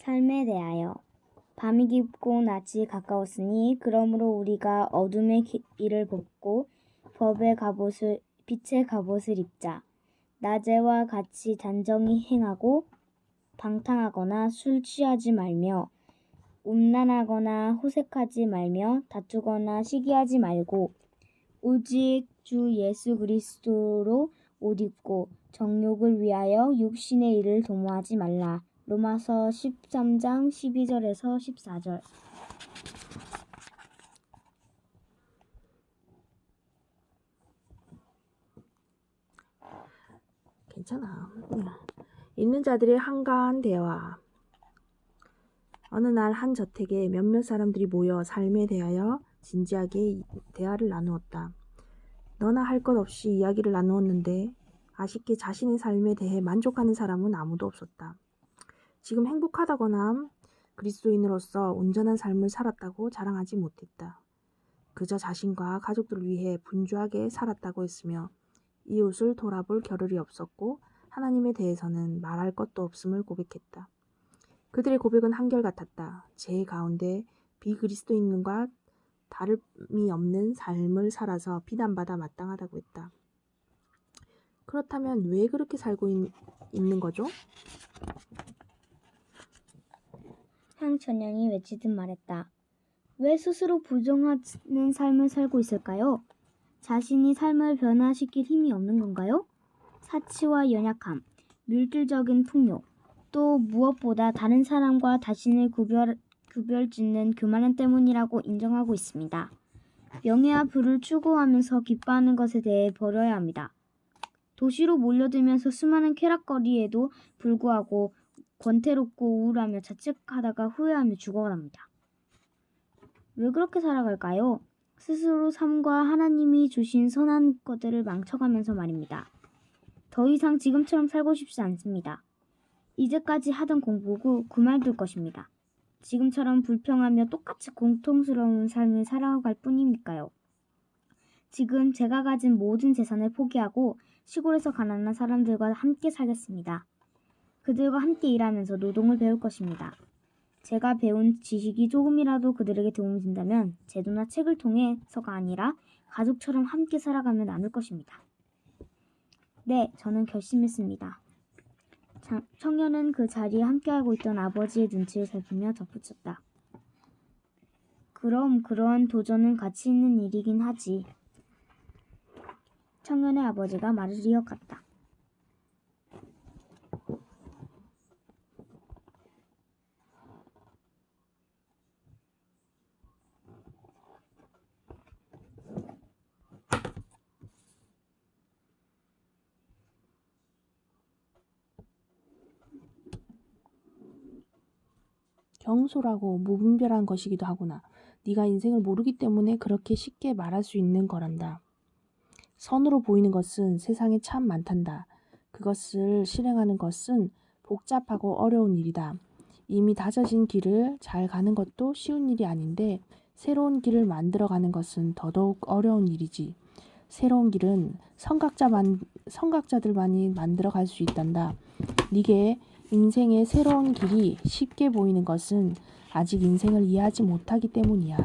삶에 대하여. 밤이 깊고 낮이 가까웠으니 그러므로 우리가 어둠의 일을 벗고 빛의 갑옷을 입자. 낮에와 같이 단정히 행하고 방탕하거나 술 취하지 말며 음란하거나 호색하지 말며 다투거나 시기하지 말고 오직 주 예수 그리스도로 옷 입고 정욕을 위하여 육신의 일을 도모하지 말라. 로마서 13장 12절에서 14절. 괜찮아. 있는 자들의 한가한 대화. 어느 날 한 저택에 몇몇 사람들이 모여 삶에 대하여 진지하게 대화를 나누었다. 너나 할 것 없이 이야기를 나누었는데 아쉽게 자신의 삶에 대해 만족하는 사람은 아무도 없었다. 지금 행복하다거나 그리스도인으로서 온전한 삶을 살았다고 자랑하지 못했다. 그저 자신과 가족들을 위해 분주하게 살았다고 했으며 이웃을 돌아볼 겨를이 없었고 하나님에 대해서는 말할 것도 없음을 고백했다. 그들의 고백은 한결같았다. 제 가운데 비그리스도인과 다름이 없는 삶을 살아서 비난받아 마땅하다고 했다. 그렇다면 왜 그렇게 살고 있는 거죠? 향천영이 외치듯 말했다. 왜 스스로 부정하는 삶을 살고 있을까요? 자신이 삶을 변화시킬 힘이 없는 건가요? 사치와 연약함, 물질적인 풍요, 또 무엇보다 다른 사람과 자신을 구별짓는 교만함 때문이라고 인정하고 있습니다. 명예와 부를 추구하면서 기뻐하는 것에 대해 버려야 합니다. 도시로 몰려들면서 수많은 쾌락거리에도 불구하고 권태롭고 우울하며 자책하다가 후회하며 죽어갑니다. 왜 그렇게 살아갈까요? 스스로 삶과 하나님이 주신 선한 것들을 망쳐가면서 말입니다. 더 이상 지금처럼 살고 싶지 않습니다. 이제까지 하던 공부고 그만둘 것입니다. 지금처럼 불평하며 똑같이 공통스러운 삶을 살아갈 뿐이니까요. 지금 제가 가진 모든 재산을 포기하고 시골에서 가난한 사람들과 함께 살겠습니다. 그들과 함께 일하면서 노동을 배울 것입니다. 제가 배운 지식이 조금이라도 그들에게 도움이 된다면 제도나 책을 통해서가 아니라 가족처럼 함께 살아가며 나눌 것입니다. 네, 저는 결심했습니다. 청년은 그 자리에 함께하고 있던 아버지의 눈치를 살피며 덧붙였다. 그럼 그러한 도전은 가치 있는 일이긴 하지. 청년의 아버지가 말을 이어갔다. 경솔하고 무분별한 것이기도 하구나. 네가 인생을 모르기 때문에 그렇게 쉽게 말할 수 있는 거란다. 선으로 보이는 것은 세상에 참 많단다. 그것을 실행하는 것은 복잡하고 어려운 일이다. 이미 다져진 길을 잘 가는 것도 쉬운 일이 아닌데 새로운 길을 만들어가는 것은 더더욱 어려운 일이지. 새로운 길은 성각자들만이 만들어갈 수 있단다. 네게 인생의 새로운 길이 쉽게 보이는 것은 아직 인생을 이해하지 못하기 때문이야.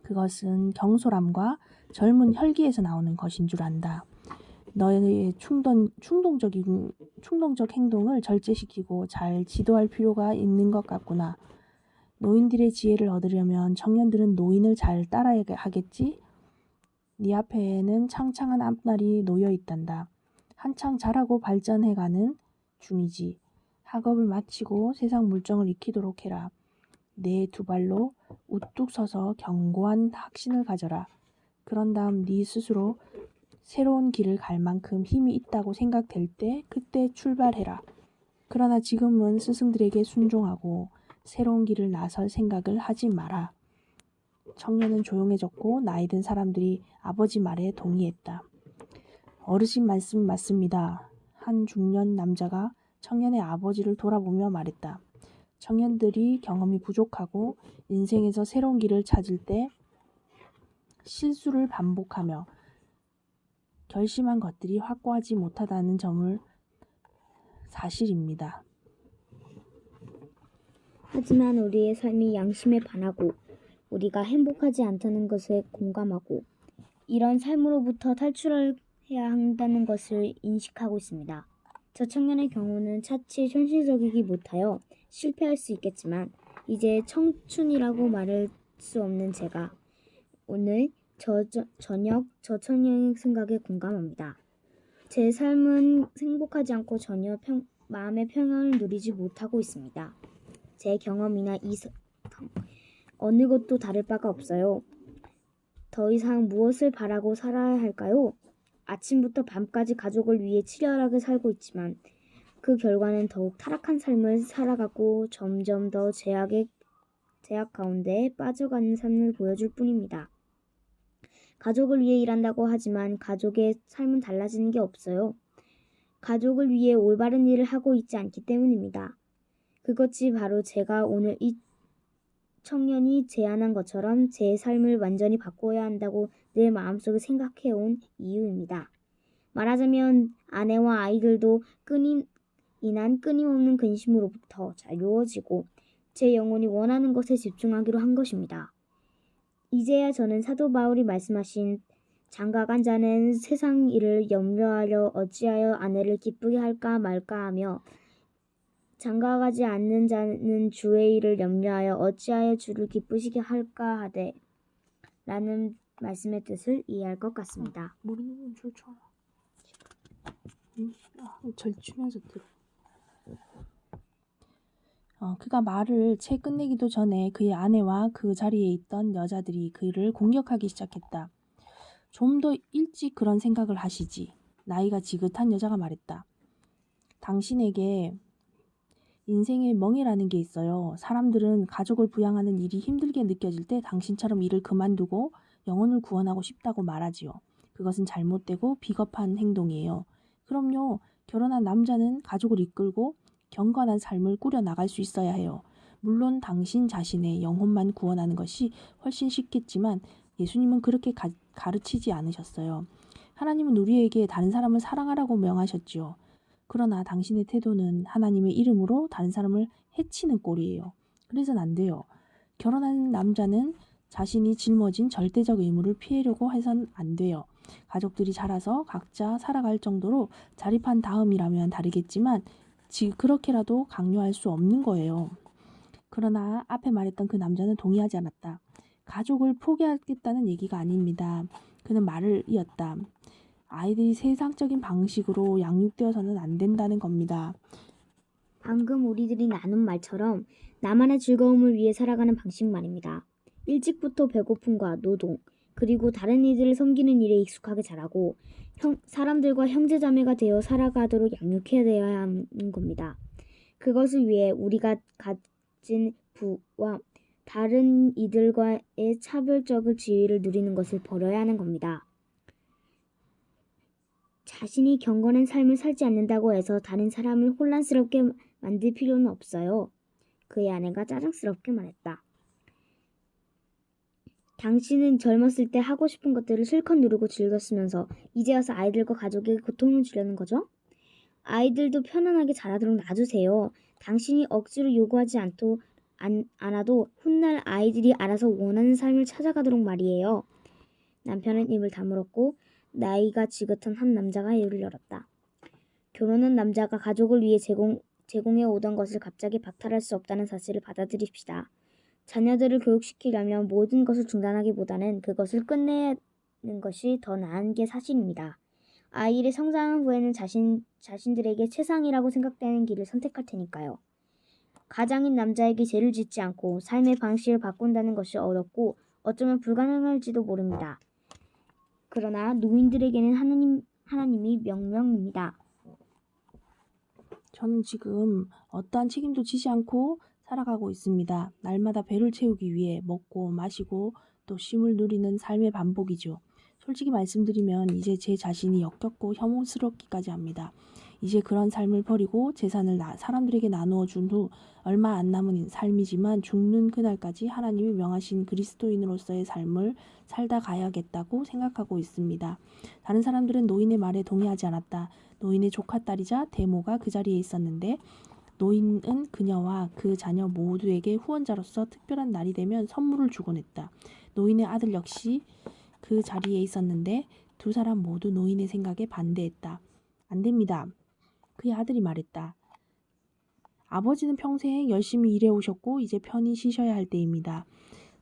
그것은 경솔함과 젊은 혈기에서 나오는 것인 줄 안다. 너의 충동적 행동을 절제시키고 잘 지도할 필요가 있는 것 같구나. 노인들의 지혜를 얻으려면 청년들은 노인을 잘 따라야 하겠지? 네 앞에는 창창한 앞날이 놓여 있단다. 한창 자라고 발전해가는 중이지. 학업을 마치고 세상 물정을 익히도록 해라. 내 두 발로 우뚝 서서 견고한 확신을 가져라. 그런 다음 네 스스로 새로운 길을 갈 만큼 힘이 있다고 생각될 때 그때 출발해라. 그러나 지금은 스승들에게 순종하고 새로운 길을 나설 생각을 하지 마라. 청년은 조용해졌고 나이 든 사람들이 아버지 말에 동의했다. 어르신 말씀 맞습니다. 한 중년 남자가 청년의 아버지를 돌아보며 말했다. 청년들이 경험이 부족하고 인생에서 새로운 길을 찾을 때 실수를 반복하며 결심한 것들이 확고하지 못하다는 점을 사실입니다. 하지만 우리의 삶이 양심에 반하고 우리가 행복하지 않다는 것에 공감하고 이런 삶으로부터 탈출해야 한다는 것을 인식하고 있습니다. 저 청년의 경우는 차치 현실적이기 못하여 실패할 수 있겠지만 이제 청춘이라고 말할 수 없는 제가 오늘 저녁 저 청년의 생각에 공감합니다. 제 삶은 행복하지 않고 전혀 마음의 평안을 누리지 못하고 있습니다. 제 경험이나 어느 것도 다를 바가 없어요. 더 이상 무엇을 바라고 살아야 할까요? 아침부터 밤까지 가족을 위해 치열하게 살고 있지만 그 결과는 더욱 타락한 삶을 살아가고 점점 더 제약 가운데 빠져가는 삶을 보여줄 뿐입니다. 가족을 위해 일한다고 하지만 가족의 삶은 달라지는 게 없어요. 가족을 위해 올바른 일을 하고 있지 않기 때문입니다. 그것이 바로 제가 오늘 이 청년이 제안한 것처럼 제 삶을 완전히 바꿔야 한다고 늘 마음속에 생각해온 이유입니다. 말하자면 아내와 아이들도 인한 끊임없는 근심으로부터 자유워지고 제 영혼이 원하는 것에 집중하기로 한 것입니다. 이제야 저는 사도 바울이 말씀하신 장가간 자는 세상 일을 염려하여 어찌하여 아내를 기쁘게 할까 말까 하며 장가가지 않는 자는 주의 일을 염려하여 어찌하여 주를 기쁘시게 할까 하되 라는 말씀의 뜻을 이해할 것 같습니다. 모르는 줄 쳐라. 절주면서 들어. 그가 말을 채 끝내기도 전에 그의 아내와 그 자리에 있던 여자들이 그를 공격하기 시작했다. 좀 더 일찍 그런 생각을 하시지. 나이가 지긋한 여자가 말했다. 당신에게 인생의 멍해라는 게 있어요. 사람들은 가족을 부양하는 일이 힘들게 느껴질 때 당신처럼 일을 그만두고 영혼을 구원하고 싶다고 말하지요. 그것은 잘못되고 비겁한 행동이에요. 그럼요. 결혼한 남자는 가족을 이끌고 경건한 삶을 꾸려나갈 수 있어야 해요. 물론 당신 자신의 영혼만 구원하는 것이 훨씬 쉽겠지만 예수님은 그렇게 가르치지 않으셨어요. 하나님은 우리에게 다른 사람을 사랑하라고 명하셨지요. 그러나 당신의 태도는 하나님의 이름으로 다른 사람을 해치는 꼴이에요. 그래서는 안 돼요. 결혼한 남자는 자신이 짊어진 절대적 의무를 피하려고 해선 안 돼요. 가족들이 자라서 각자 살아갈 정도로 자립한 다음이라면 다르겠지만 그렇게라도 강요할 수 없는 거예요. 그러나 앞에 말했던 그 남자는 동의하지 않았다. 가족을 포기하겠다는 얘기가 아닙니다. 그는 말을 이었다. 아이들이 세상적인 방식으로 양육되어서는 안 된다는 겁니다. 방금 우리들이 나눈 말처럼 나만의 즐거움을 위해 살아가는 방식 말입니다. 일찍부터 배고픔과 노동, 그리고 다른 이들을 섬기는 일에 익숙하게 자라고 사람들과 형제자매가 되어 살아가도록 양육해야 되어야 하는 겁니다. 그것을 위해 우리가 가진 부와 다른 이들과의 차별적인 지위를 누리는 것을 버려야 하는 겁니다. 자신이 경건한 삶을 살지 않는다고 해서 다른 사람을 혼란스럽게 만들 필요는 없어요. 그의 아내가 짜증스럽게 말했다. 당신은 젊었을 때 하고 싶은 것들을 실컷 누르고 즐겼으면서 이제 와서 아이들과 가족에게 고통을 주려는 거죠? 아이들도 편안하게 자라도록 놔주세요. 당신이 억지로 요구하지 않아도 훗날 아이들이 알아서 원하는 삶을 찾아가도록 말이에요. 남편은 입을 다물었고 나이가 지긋한 한 남자가 입을 열었다. 결혼한 남자가 가족을 위해 제공해 오던 것을 갑자기 박탈할 수 없다는 사실을 받아들입시다. 자녀들을 교육시키려면 모든 것을 중단하기보다는 그것을 끝내는 것이 더 나은 게 사실입니다. 아이들이 성장한 후에는 자신들에게 최상이라고 생각되는 길을 선택할 테니까요. 가장인 남자에게 죄를 짓지 않고 삶의 방식을 바꾼다는 것이 어렵고 어쩌면 불가능할지도 모릅니다. 그러나 노인들에게는 하나님이 명령입니다. 저는 지금 어떠한 책임도 지지 않고 살아가고 있습니다. 날마다 배를 채우기 위해 먹고 마시고 또 쉼을 누리는 삶의 반복이죠. 솔직히 말씀드리면 이제 제 자신이 역겹고 혐오스럽기까지 합니다. 이제 그런 삶을 버리고 재산을 사람들에게 나누어 준 후 얼마 안 남은 삶이지만 죽는 그날까지 하나님이 명하신 그리스도인으로서의 삶을 살다 가야겠다고 생각하고 있습니다. 다른 사람들은 노인의 말에 동의하지 않았다. 노인의 조카딸이자 대모가 그 자리에 있었는데 노인은 그녀와 그 자녀 모두에게 후원자로서 특별한 날이 되면 선물을 주곤 했다. 노인의 아들 역시 그 자리에 있었는데 두 사람 모두 노인의 생각에 반대했다. 안 됩니다. 그의 아들이 말했다. 아버지는 평생 열심히 일해오셨고 이제 편히 쉬셔야 할 때입니다.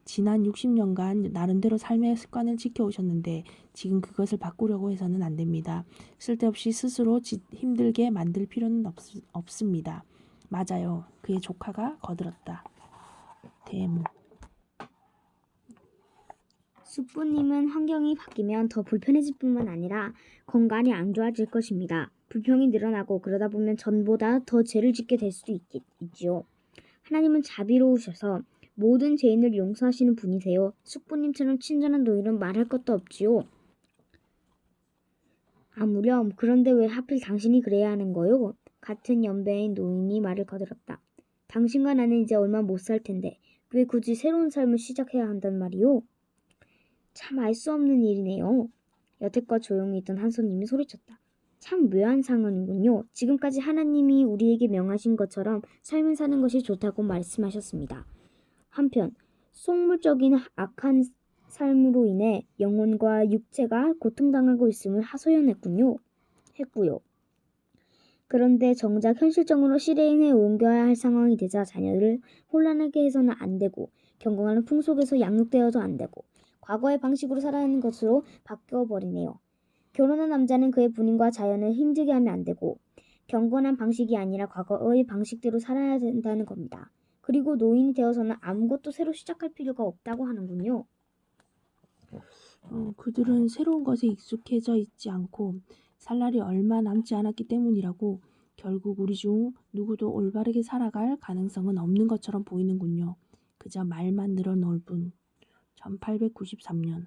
지난 60년간 나름대로 삶의 습관을 지켜오셨는데 지금 그것을 바꾸려고 해서는 안 됩니다. 쓸데없이 스스로 힘들게 만들 필요는 없습니다. 맞아요. 그의 조카가 거들었다. 대모. 숙부님은 환경이 바뀌면 더 불편해질 뿐만 아니라 건강이 안 좋아질 것입니다. 불평이 늘어나고 그러다 보면 전보다 더 죄를 짓게 될 수도 있지요. 하나님은 자비로우셔서 모든 죄인을 용서하시는 분이세요. 숙부님처럼 친절한 노인은 말할 것도 없지요. 아무렴 그런데 왜 하필 당신이 그래야 하는 거요? 같은 연배인 노인이 말을 거들었다. 당신과 나는 이제 얼마 못 살 텐데 왜 굳이 새로운 삶을 시작해야 한단 말이오? 참 알 수 없는 일이네요. 여태껏 조용히 있던 한 손님이 소리쳤다. 참 묘한 상황이군요. 지금까지 하나님이 우리에게 명하신 것처럼 삶을 사는 것이 좋다고 말씀하셨습니다. 한편 속물적인 악한 삶으로 인해 영혼과 육체가 고통당하고 있음을 하소연했고요. 그런데 정작 현실적으로 실행에 옮겨야 할 상황이 되자 자녀를 혼란하게 해서는 안 되고 경건하는 풍속에서 양육되어도 안 되고 과거의 방식으로 살아야 하는 것으로 바뀌어버리네요. 결혼한 남자는 그의 부인과 자연을 힘들게 하면 안 되고 경건한 방식이 아니라 과거의 방식대로 살아야 된다는 겁니다. 그리고 노인이 되어서는 아무것도 새로 시작할 필요가 없다고 하는군요. 그들은 새로운 것에 익숙해져 있지 않고 살 날이 얼마 남지 않았기 때문이라고 결국 우리 중 누구도 올바르게 살아갈 가능성은 없는 것처럼 보이는군요. 그저 말만 늘어놓을 뿐. 1893년